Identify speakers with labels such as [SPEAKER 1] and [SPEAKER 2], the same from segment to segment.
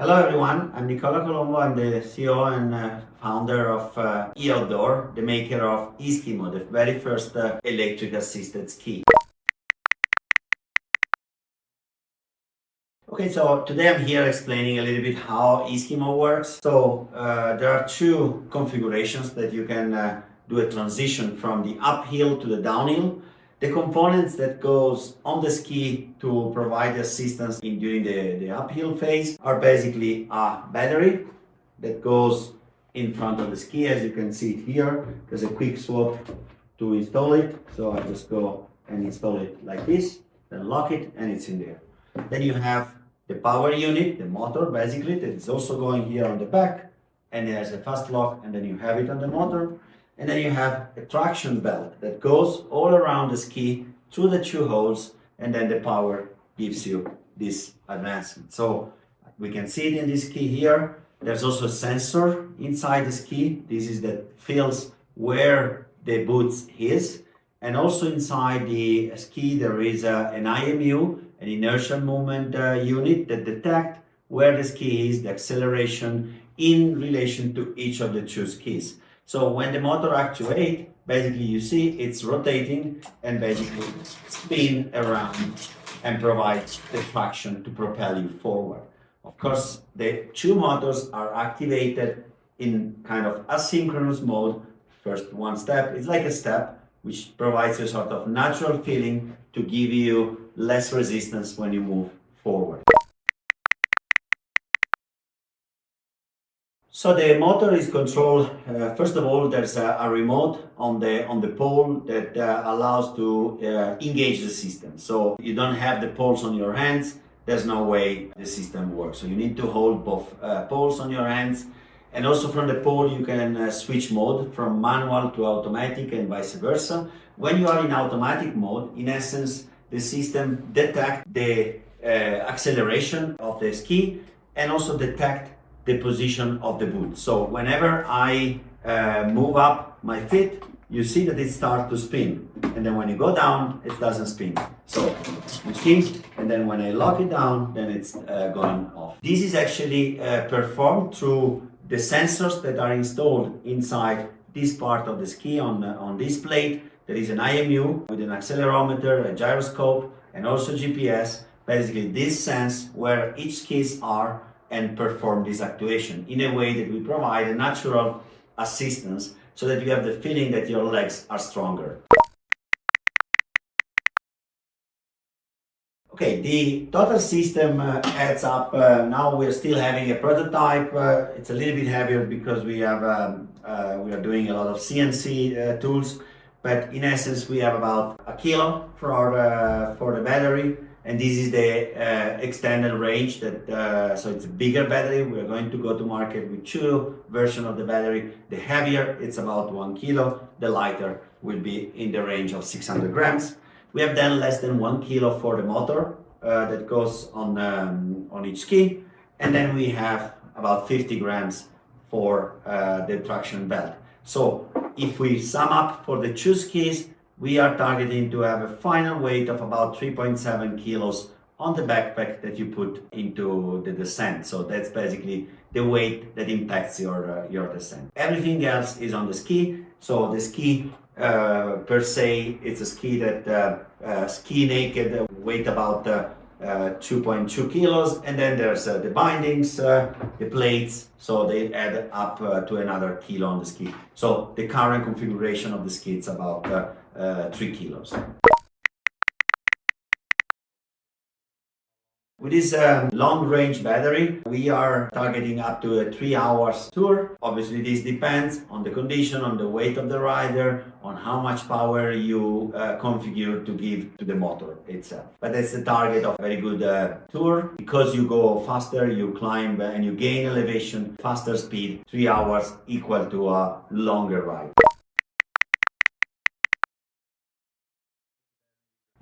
[SPEAKER 1] Hello everyone, I'm Nicola Colombo. I'm the CEO and founder of E-Outdoor, the maker of E-Skimo, the very first electric assisted ski. Okay, so today I'm here explaining a little bit how E-Skimo works. So there are two configurations that you can do a transition from the uphill to the downhill. The components that goes on the ski to provide assistance during the uphill phase are basically a battery that goes in front of the ski. As you can see here, there's a quick swap to install it. So I just go and install it like this, then lock it, and it's in there. Then you have the power unit, the motor basically, that is also going here on the back, and there's a fast lock, and then you have it on the motor. And then you have a traction belt that goes all around the ski through the two holes, and then the power gives you this advancement. So we can see it in this ski here. There's also a sensor inside the ski. This is that feels where the boots is. And also inside the ski there is an IMU, an inertial movement unit that detects where the ski is, the acceleration in relation to each of the two skis. So when the motor actuates, basically you see it's rotating and basically spin around and provides the traction to propel you forward. Of course, the two motors are activated in kind of asynchronous mode. First one step, it's like a step, which provides a sort of natural feeling to give you less resistance when you move forward. So the motor is controlled, first of all, there's a remote on the pole that allows to engage the system. So you don't have the poles on your hands, there's no way the system works. So you need to hold both poles on your hands. And also from the pole you can switch mode from manual to automatic and vice versa. When you are in automatic mode, in essence, the system detects the acceleration of the ski and also detect the position of the boot. So whenever I move up my feet, you see that it starts to spin. And then when you go down, it doesn't spin. So you spin, and then when I lock it down, then it's going off. This is actually performed through the sensors that are installed inside this part of the ski on this plate. There is an IMU with an accelerometer, a gyroscope, and also GPS. Basically, this sense where each skis are and perform this actuation in a way that we provide a natural assistance so that you have the feeling that your legs are stronger. Okay, the total system adds up. Now we're still having a prototype. It's a little bit heavier because we are doing a lot of CNC tools, but in essence we have about a kilo for the battery. And this is the extended range so it's a bigger battery. We're going to go to market with two versions of the battery. The heavier, it's about 1 kilo. The lighter will be in the range of 600 grams. We have then less than 1 kilo for the motor that goes on each ski. And then we have about 50 grams for the traction belt. So if we sum up for the two skis, we are targeting to have a final weight of about 3.7 kilos on the backpack that you put into the descent. So that's basically the weight that impacts your descent. Everything else is on the ski. So the ski per se, it's a ski that ski naked weight about 2.2 kilos, and then there's the bindings, the plates, so they add up to another kilo on the ski. So the current configuration of the ski is about 3 kilos. With this long-range battery, we are targeting up to a 3-hour tour. Obviously, this depends on the condition, on the weight of the rider, on how much power you configure to give to the motor itself. But that's the target of a very good tour. Because you go faster, you climb and you gain elevation, faster speed, 3 hours equal to a longer ride.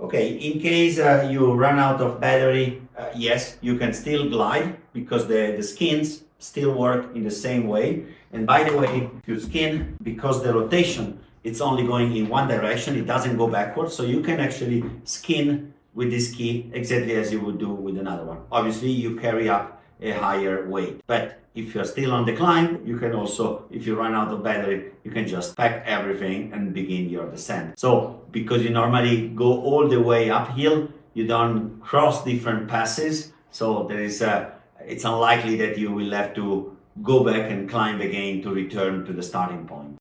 [SPEAKER 1] Okay, in case you run out of battery, yes, you can still glide because the skins still work in the same way. And by the way, if you skin, because the rotation, it's only going in one direction, it doesn't go backwards. So you can actually skin with this ski exactly as you would do with another one. Obviously, you carry up a higher weight. But if you're still on the climb, you can also, if you run out of battery, you can just pack everything and begin your descent. So because you normally go all the way uphill, you don't cross different passes. So there is it's unlikely that you will have to go back and climb again to return to the starting point.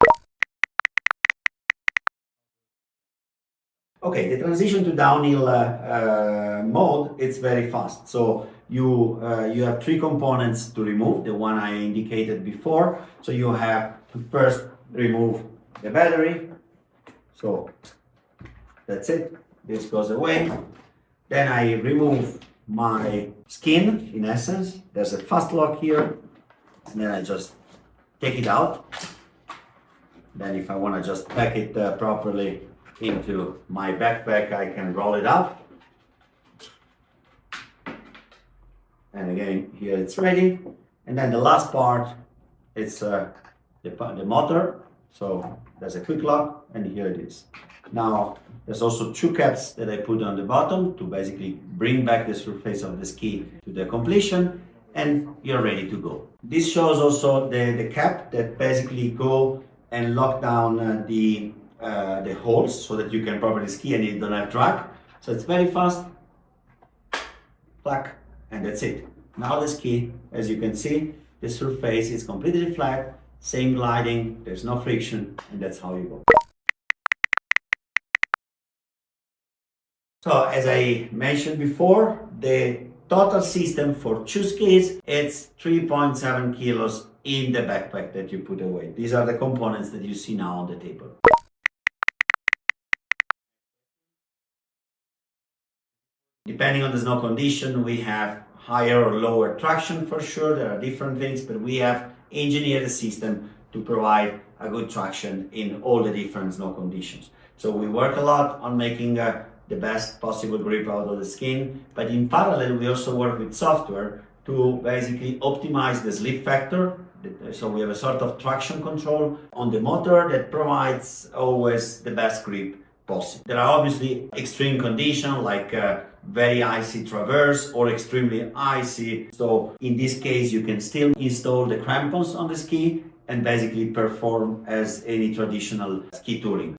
[SPEAKER 1] Okay, the transition to downhill mode, it's very fast. So you have three components to remove, the one I indicated before. So you have to first remove the battery. So that's it, this goes away. Then I remove my skin, in essence. There's a fast lock here. And then I just take it out. Then if I want to just pack it properly into my backpack, I can roll it up. And again, here it's ready. And then the last part, it's the motor. So there's a quick lock, and here it is. Now, there's also two caps that I put on the bottom to basically bring back the surface of the ski to the completion, and you're ready to go. This shows also the cap that basically go and lock down the holes so that you can properly ski and you don't have drag. So it's very fast, clack, and that's it. Now the ski, as you can see, the surface is completely flat, same gliding, there's no friction, and that's how you go. So as I mentioned before, the total system for two skis, it's 3.7 kilos in the backpack that you put away. These are the components that you see now on the table. Depending on the snow condition, we have higher or lower traction for sure. There are different things, but we have engineered a system to provide a good traction in all the different snow conditions. So we work a lot on making the best possible grip out of the skin, but in parallel we also work with software to basically optimize the slip factor. So we have a sort of traction control on the motor that provides always the best grip possible. There are obviously extreme conditions like very icy traverse or extremely icy. So in this case you can still install the crampons on the ski and basically perform as any traditional ski touring.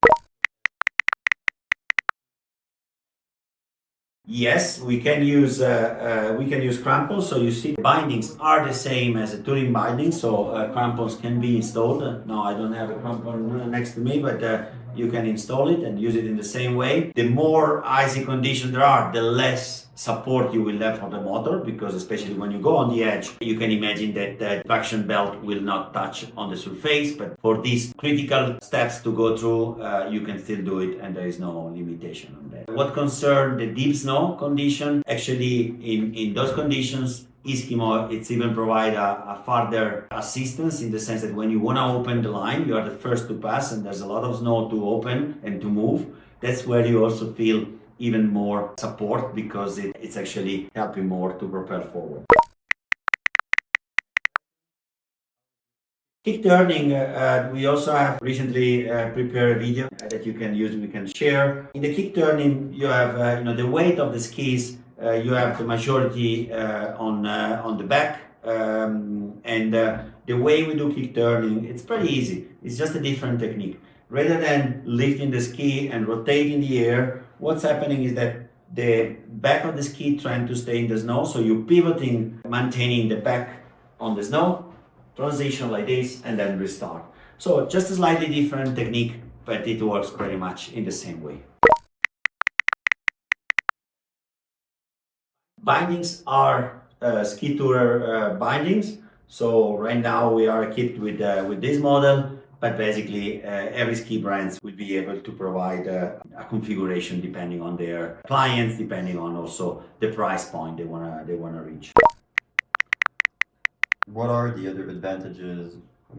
[SPEAKER 1] Yes, we can use crampons. So you see, the bindings are the same as a touring binding. So crampons can be installed. No, I don't have a crampon next to me, but you can install it and use it in the same way. The more icy conditions there are, the less support you will have for the motor, because especially when you go on the edge, you can imagine that the traction belt will not touch on the surface. But for these critical steps to go through, you can still do it, and there is no limitation on that. What concerns the deep snow condition, actually in those conditions, E-Skimo, it's even provide a further assistance in the sense that when you want to open the line, you are the first to pass and there's a lot of snow to open and to move. That's where you also feel even more support, because it's actually helping more to propel forward. Kick turning, we also have recently prepared a video that you can use, we can share. In the kick turning, you have the weight of the skis. You have the majority on the back, and the way we do kick turning, it's pretty easy. It's just a different technique. Rather than lifting the ski and rotating the air, what's happening is that the back of the ski trying to stay in the snow, so you're pivoting, maintaining the back on the snow, transition like this, and then restart. So just a slightly different technique, but it works pretty much in the same way. Bindings are ski tourer bindings. So right now we are equipped with this model, but basically every ski brands will be able to provide a configuration depending on their clients, depending on also the price point they wanna reach.
[SPEAKER 2] What are the other advantages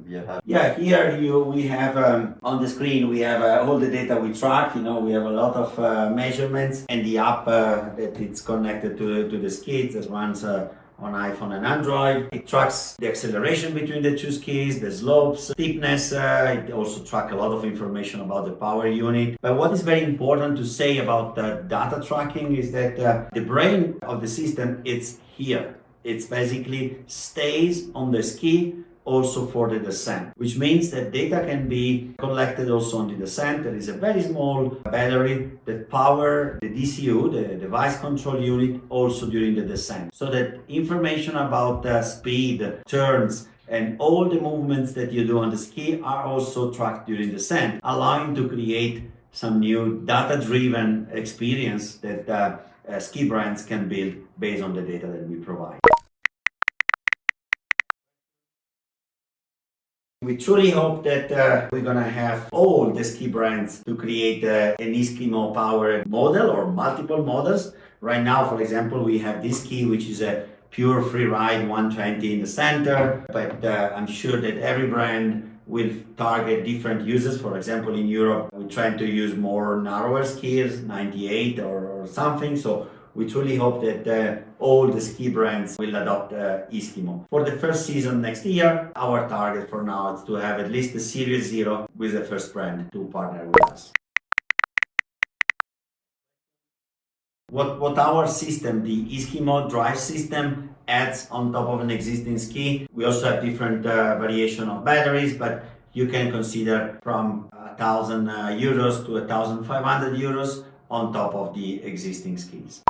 [SPEAKER 2] via having?
[SPEAKER 1] Yeah, here we have on the screen we have all the data we track. We have a lot of measurements, and the app that it's connected to the skis that runs on iPhone and Android. It tracks the acceleration between the two skis, the slopes, steepness. It also tracks a lot of information about the power unit. But what is very important to say about the data tracking is that the brain of the system, it's here. It's basically stays on the ski also for the descent, which means that data can be collected also on the descent. There is a very small battery that power the DCU, the device control unit, also during the descent, so that information about speed, turns, and all the movements that you do on the ski are also tracked during descent, allowing to create some new data-driven experience that ski brands can build based on the data that we provide. We truly hope that we're gonna have all the ski brands to create an E-Skimo powered model or multiple models. Right now, for example, we have this ski, which is a pure free ride 120 in the center, but I'm sure that every brand will target different users. For example, in Europe, we're trying to use more narrower skiers, 98 or something. So we truly hope that all the ski brands will adopt E-Skimo. For the first season next year, our target for now is to have at least the Series 0 with the first brand to partner with us. What our system, the E-Skimo drive system, adds on top of an existing ski. We also have different variation of batteries, but you can consider from 1,000 euros to 1,500 euros on top of the existing skis.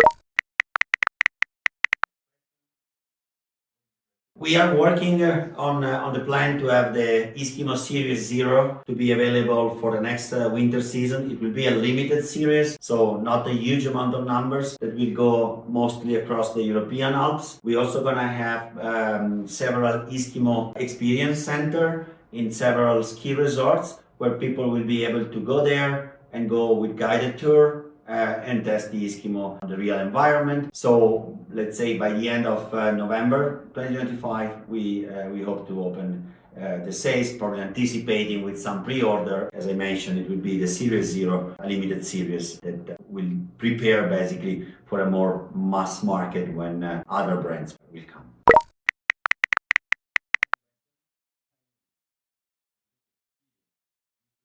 [SPEAKER 1] We are working on the plan to have the E-Skimo Series 0 to be available for the next winter season. It will be a limited series, so not a huge amount of numbers that will go mostly across the European Alps. We're also going to have several E-Skimo experience center in several ski resorts where people will be able to go there and go with guided tour and test the E-Skimo in the real environment. So let's say by the end of November 2025, we hope to open the sales, probably anticipating with some pre-order. As I mentioned, it will be the Series 0, a limited series that will prepare basically for a more mass market when other brands will come.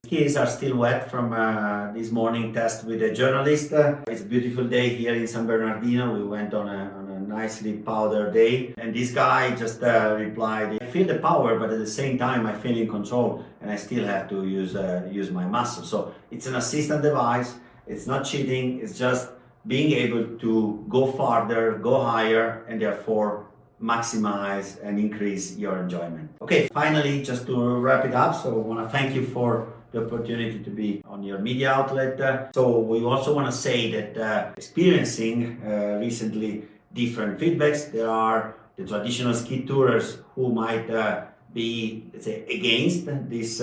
[SPEAKER 1] Skis are still wet from this morning test with a journalist. It's a beautiful day here in San Bernardino. We went on a nicely powdered day, and this guy just replied, I feel the power, but at the same time I feel in control and I still have to use my muscle. So it's an assistant device. It's not cheating. It's just being able to go farther, go higher, and therefore maximize and increase your enjoyment. Okay, finally, just to wrap it up, so I want to thank you for the opportunity to be on your media outlet. So we also want to say that experiencing recently different feedbacks, there are the traditional ski tourers who might be, let's say, against this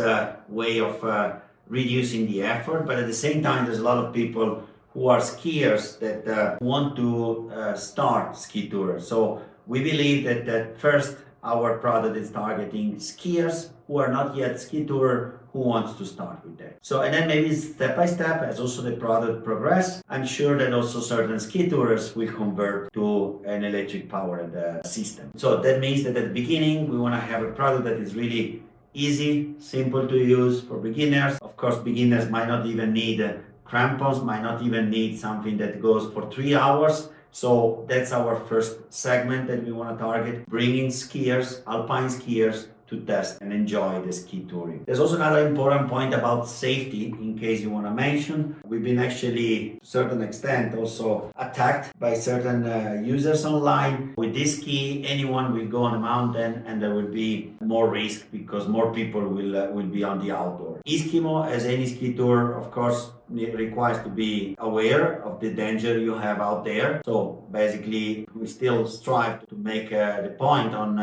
[SPEAKER 1] way of reducing the effort, but at the same time there's a lot of people who are skiers that want to start ski tours. So we believe that first our product is targeting skiers who are not yet ski tourer who wants to start with that. So, and then maybe step by step, as also the product progress, I'm sure that also certain ski tourers will convert to an electric powered system. So that means that at the beginning, we want to have a product that is really easy, simple to use for beginners. Of course, beginners might not even need crampons, might not even need something that goes for 3 hours. So that's our first segment that we want to target, bringing skiers, alpine skiers, to test and enjoy the ski touring. There's also another important point about safety, in case you want to mention. We've been actually, to a certain extent, also attacked by certain users online. With this ski, anyone will go on a mountain and there will be more risk because more people will be on the outdoor. E-Skimo, as any ski tour, of course, requires to be aware of the danger you have out there. So basically, we still strive to make the point on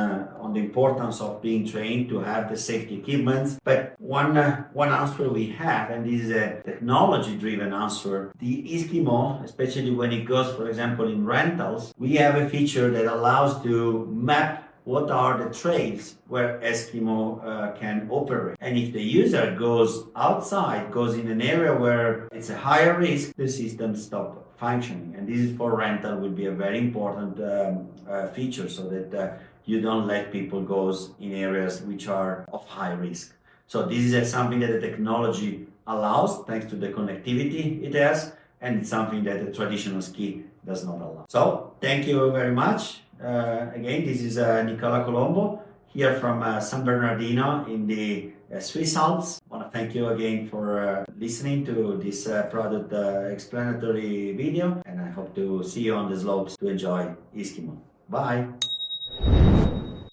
[SPEAKER 1] the importance of being trained to have the safety equipment. But one answer we have, and this is a technology-driven answer, the E-Skimo, especially when it goes, for example, in rentals, we have a feature that allows to map what are the trails where Eskimo can operate. And if the user goes outside, goes in an area where it's a higher risk, the system stops functioning. And this is for rental will be a very important feature so that you don't let people go in areas which are of high risk. So this is something that the technology allows thanks to the connectivity it has, and it's something that the traditional ski does not allow. So thank you very much. Again, this is Nicola Colombo here from San Bernardino in the Swiss Alps. I want to thank you again for listening to this product explanatory video, and I hope to see you on the slopes to enjoy E-Skimo. Bye!